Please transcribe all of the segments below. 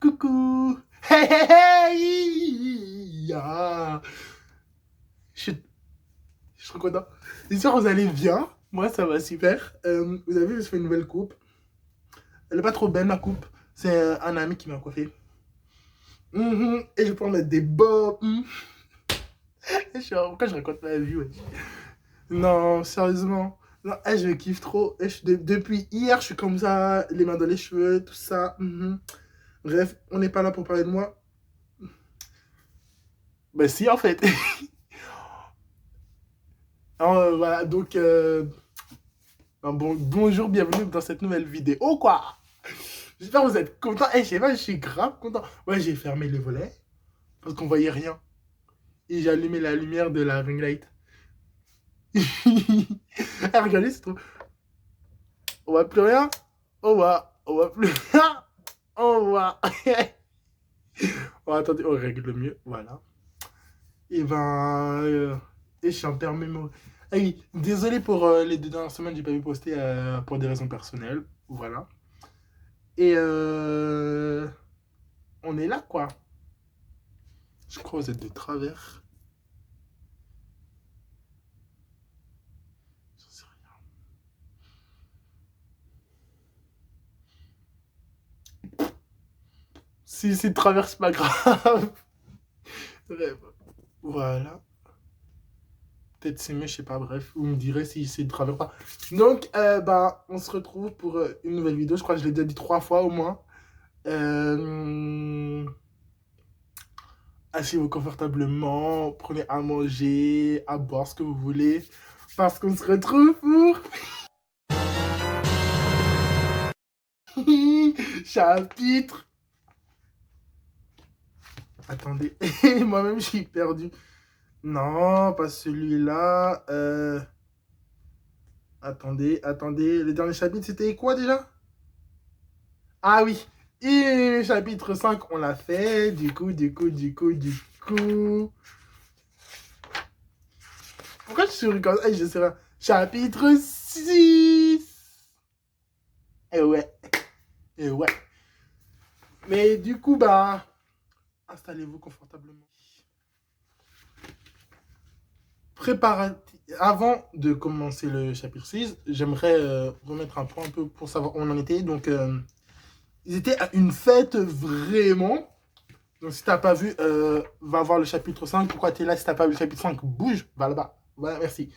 Coucou. Hey, hey, hey. Je suis trop content. J'espère que vous allez bien. Moi, ça va super. Vous avez vu, je fais une nouvelle coupe. Elle est pas trop belle, ma coupe. C'est un ami qui m'a coiffé. Et je peux en mettre des bobs. Pourquoi je raconte ma vie, ouais. Non, sérieusement. Non, je kiffe trop. Depuis hier, je suis comme ça, les mains dans les cheveux, tout ça. Bref, on n'est pas là pour parler de moi. Ben si, en fait. Alors, voilà, donc, bonjour, bienvenue dans cette nouvelle vidéo, quoi. J'espère que vous êtes contents. Je sais pas, je suis grave content. Ouais, j'ai fermé les volets parce qu'on voyait rien. Et j'ai allumé la lumière de la ring light. Regardez, c'est trop. On voit plus rien. On voit plus rien. On voit. Attendez, on règle mieux. Voilà. Et et je suis en termes mémo. Ah oui, désolé pour les 2 dernières semaines, j'ai pas pu poster pour des raisons personnelles. Voilà. Et on est là, quoi. Je crois que vous êtes de travers. J'en sais rien. Si c'est de travers, c'est pas grave. Bref. Voilà. Peut-être c'est mieux, je sais pas, bref. Vous me direz si c'est de travers ou pas. Donc, on se retrouve pour une nouvelle vidéo. Je crois que je l'ai déjà dit 3 fois au moins. Asseyez-vous confortablement, prenez à manger, à boire ce que vous voulez. Parce qu'on se retrouve pour... chapitre. Attendez, moi-même je suis perdu. Non, pas celui-là. Attendez. Le dernier chapitre, c'était quoi déjà? Ah oui. Et chapitre 5, on l'a fait. Du coup. Pourquoi je suis comme ça? Je sais pas. Chapitre 6. Eh ouais. Mais du coup, installez-vous confortablement. Avant de commencer le chapitre 6, j'aimerais remettre un point un peu pour savoir où on en était. Donc, ils étaient à une fête vraiment. Donc, si t'as pas vu, va voir le chapitre 5. Pourquoi t'es là? Si t'as pas vu le chapitre 5, bouge, va là-bas. Voilà, merci.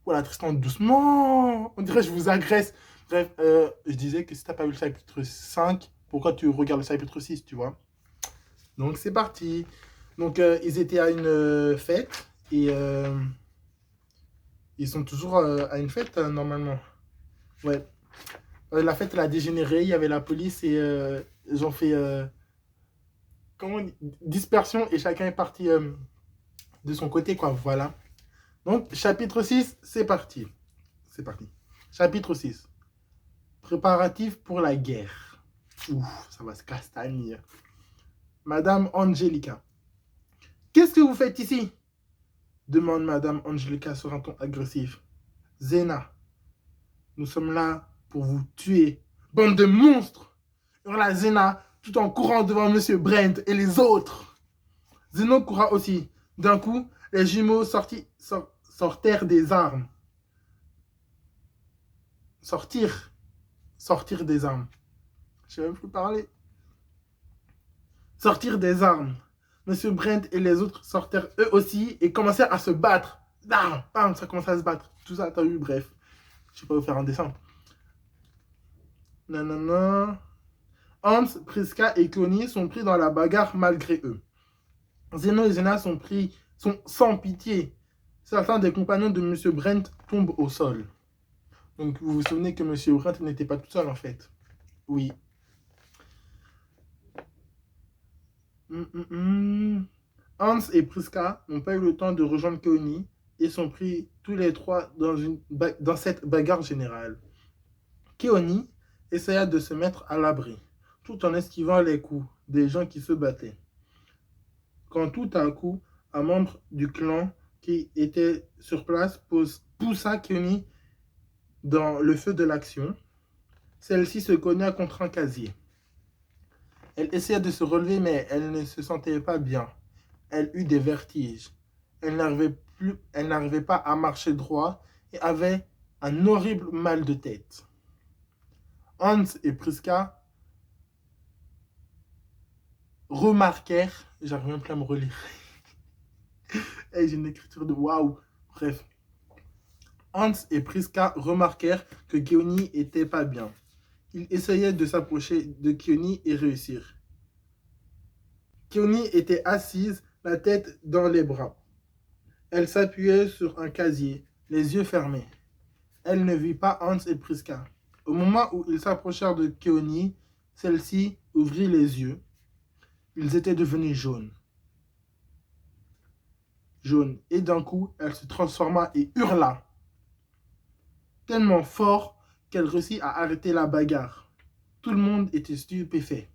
Voilà, Tristan, doucement. On dirait que je vous agresse. Bref, je disais que si t'as pas vu le chapitre 5, pourquoi tu regardes le chapitre 6, tu vois? Donc, c'est parti. Donc, ils étaient à une fête et ils sont toujours à une fête, normalement. Ouais. La fête, elle a dégénéré. Il y avait la police et ils ont fait comment on dit, dispersion et chacun est parti de son côté, quoi. Voilà. Donc, chapitre 6, c'est parti. C'est parti. Chapitre 6. Préparatifs pour la guerre. Ouf, ça va se castagner. Madame Angelica. Qu'est-ce que vous faites ici? Demande Madame Angelica sur un ton agressif. Zena, nous sommes là pour vous tuer. Bande de monstres! Hurla Zena tout en courant devant Monsieur Brent et les autres. Zeno coura aussi. D'un coup, les jumeaux sortirent des armes. Sortir des armes. Je ne sais même plus parler. Sortir des armes. Monsieur Brent et les autres sortirent eux aussi et commencèrent à se battre. Bam, bam, ça commence à se battre. Tout ça, t'as vu, bref. Je sais pas vous faire un dessin. Nanana. Hans, Priska et Clony sont pris dans la bagarre malgré eux. Zeno et Zena sont sans pitié. Certains des compagnons de M. Brent tombent au sol. Donc vous vous souvenez que M. Brent n'était pas tout seul en fait. Oui. Hans et Priska n'ont pas eu le temps de rejoindre Clony et sont pris tous les trois dans cette bagarre générale. Keoni essaya de se mettre à l'abri, tout en esquivant les coups des gens qui se battaient. Quand tout à coup, un membre du clan qui était sur place poussa Keoni dans le feu de l'action. Celle-ci se cogna contre un casier. Elle essaya de se relever, mais elle ne se sentait pas bien. Elle eut des vertiges. Elle n'arrivait pas à marcher droit et avait un horrible mal de tête. Hans et Priska remarquèrent, j'arrive même plus à me relire, hey, j'ai une écriture de waouh, bref. Hans et Priska remarquèrent que Keoni était pas bien. Ils essayaient de s'approcher de Keoni et réussir. Keoni était assise, la tête dans les bras. Elle s'appuyait sur un casier, les yeux fermés. Elle ne vit pas Hans et Priska. Au moment où ils s'approchèrent de Keoni, celle-ci ouvrit les yeux. Ils étaient devenus jaunes. Jaunes. Et d'un coup, elle se transforma et hurla. Tellement fort qu'elle réussit à arrêter la bagarre. Tout le monde était stupéfait.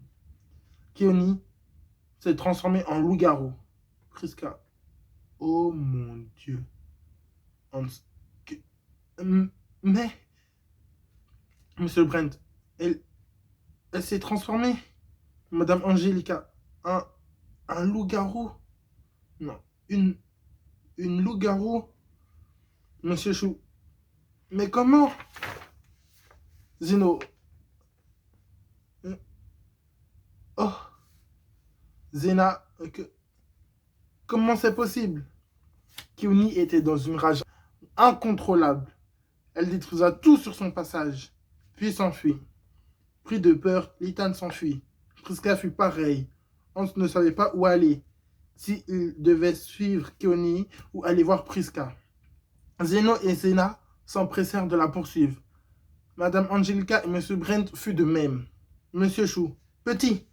Keoni s'est transformée en loup-garou. Priska. Oh mon Dieu. Hans. Mais, Monsieur Brent, elle s'est transformée. Madame Angelica, un loup-garou. Non, une loup-garou. Monsieur Chou. Mais comment? Zeno. Oh, Zena, comment c'est possible? Keoni était dans une rage incontrôlable. Elle détruisa tout sur son passage, puis s'enfuit. Pris de peur, Litan s'enfuit. Priska fut pareil. Hans ne savait pas où aller, s'il devait suivre Keoni ou aller voir Priska. Zeno et Zena s'empressèrent de la poursuivre. Madame Angelica et Monsieur Brent furent de même. Monsieur Chou, petit,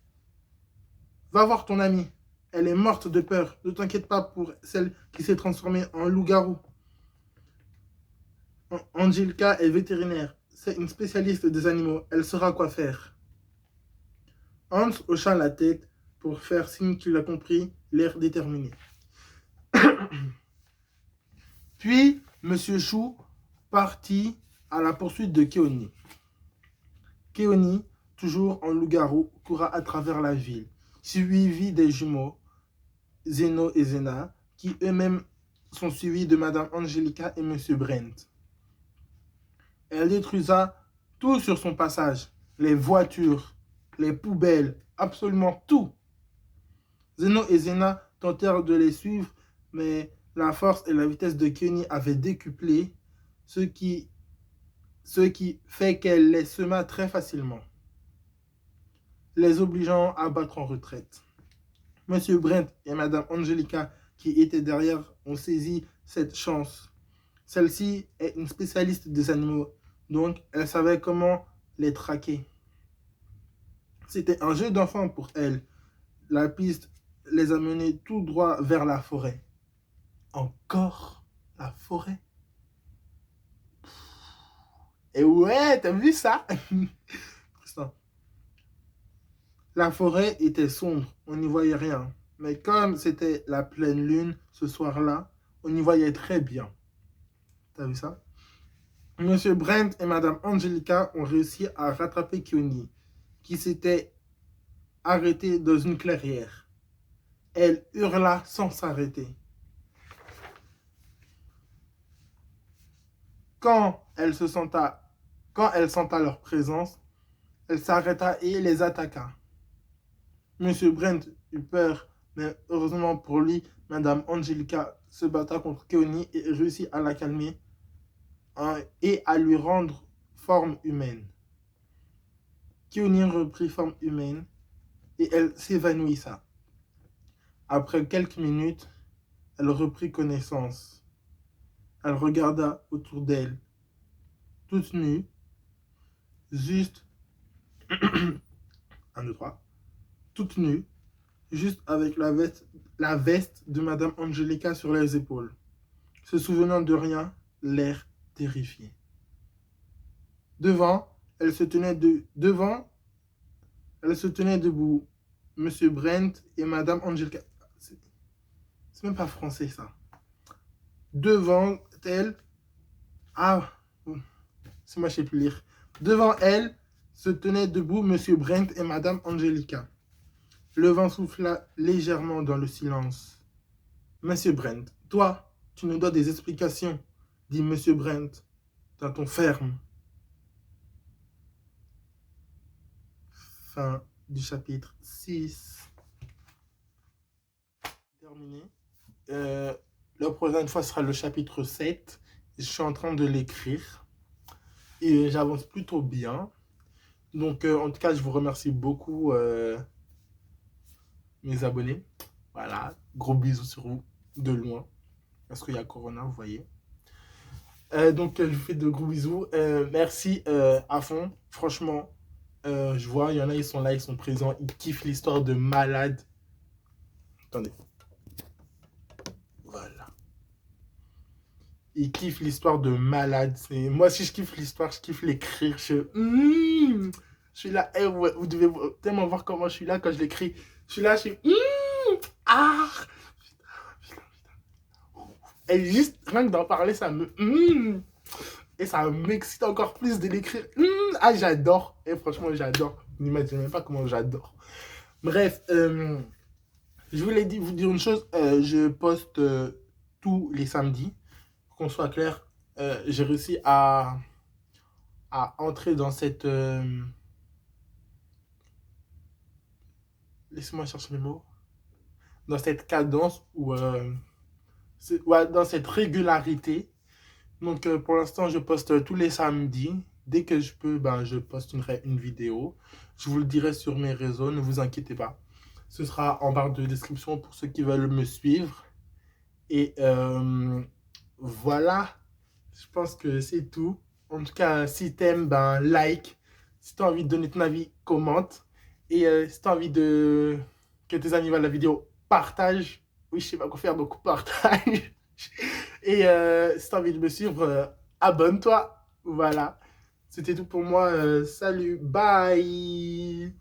va voir ton amie. Elle est morte de peur. Ne t'inquiète pas pour celle qui s'est transformée en loup-garou. Angelica est vétérinaire. C'est une spécialiste des animaux. Elle saura quoi faire. Hans hocha la tête pour faire signe qu'il a compris, l'air déterminé. Puis, Monsieur Chou partit à la poursuite de Keoni. Keoni, toujours en loup-garou, coura à travers la ville, suivi des jumeaux, Zeno et Zena, qui eux-mêmes sont suivis de Madame Angelica et Monsieur Brent. Elle détruisa tout sur son passage, les voitures, les poubelles, absolument tout. Zeno et Zena tentèrent de les suivre, mais la force et la vitesse de Keoni avaient décuplé, ce qui fait qu'elle les sema très facilement, les obligeant à battre en retraite. Monsieur Brent et Madame Angelica, qui étaient derrière, ont saisi cette chance. Celle-ci est une spécialiste des animaux, donc elle savait comment les traquer. C'était un jeu d'enfant pour elle. La piste les a menés tout droit vers la forêt. Encore la forêt? Et ouais, t'as vu ça? La forêt était sombre, on n'y voyait rien. Mais comme c'était la pleine lune ce soir-là, on y voyait très bien. T'as vu ça? Monsieur Brent et Madame Angelica ont réussi à rattraper Keoni, qui s'était arrêté dans une clairière. Elle hurla sans s'arrêter. Quand elle senta leur présence, elle s'arrêta et les attaqua. Monsieur Brent eut peur, mais heureusement pour lui, Madame Angelica se batta contre Keoni et réussit à la calmer et à lui rendre forme humaine. Keoni reprit forme humaine et elle s'évanouissa. Après quelques minutes, elle reprit connaissance. Elle regarda autour d'elle, toute nue, juste 1, 2, 3, toute nue, juste avec la veste de Madame Angelica sur les épaules. Se souvenant de rien, l'air terrifié. Devant, elle se tenait debout. Monsieur Brent et Madame Angelica. C'est même pas français ça. Devant elle. Ah, c'est moi, je sais plus lire. Devant elle se tenaient debout Monsieur Brent et Madame Angelica. Le vent souffla légèrement dans le silence. Monsieur Brent, toi, tu nous dois des explications, dit Monsieur Brent d'un ton ferme. Fin du chapitre 6. Terminé. La prochaine fois sera le chapitre 7. Je suis en train de l'écrire et j'avance plutôt bien. Donc, en tout cas, je vous remercie beaucoup, mes abonnés. Voilà, gros bisous sur vous, de loin, parce qu'il y a Corona, vous voyez. Donc, je vous fais de gros bisous. Merci à fond. Franchement, je vois, il y en a, ils sont là, ils sont présents, ils kiffent l'histoire de malade. Attendez. Voilà. Ils kiffent l'histoire de malade. Moi, si je kiffe l'histoire, je kiffe l'écrire. Je suis là. Eh, vous devez tellement voir comment je suis là quand je l'écris. Je suis là, je suis. Ah! Et juste, rien que d'en parler, ça me. Et ça m'excite encore plus de l'écrire. Ah, j'adore. Et franchement, j'adore. Vous n'imaginez même pas comment j'adore. Bref, je voulais vous dire une chose. Je poste tous les samedis. Pour qu'on soit clair, j'ai réussi à entrer dans cette. Laissez-moi chercher les mots. Dans cette cadence ou ouais, dans cette régularité. Donc pour l'instant, je poste tous les samedis. Dès que je peux, ben, je poste une vidéo. Je vous le dirai sur mes réseaux, ne vous inquiétez pas. Ce sera en barre de description pour ceux qui veulent me suivre. Et voilà, je pense que c'est tout. En tout cas, si t'aimes, ben like. Si t'as envie de donner ton avis, commente. Et si t'as envie que tes amis voient la vidéo, partage. Oui, je sais pas quoi faire, donc partage. Et si t'as envie de me suivre, abonne-toi. Voilà. C'était tout pour moi. Salut, bye.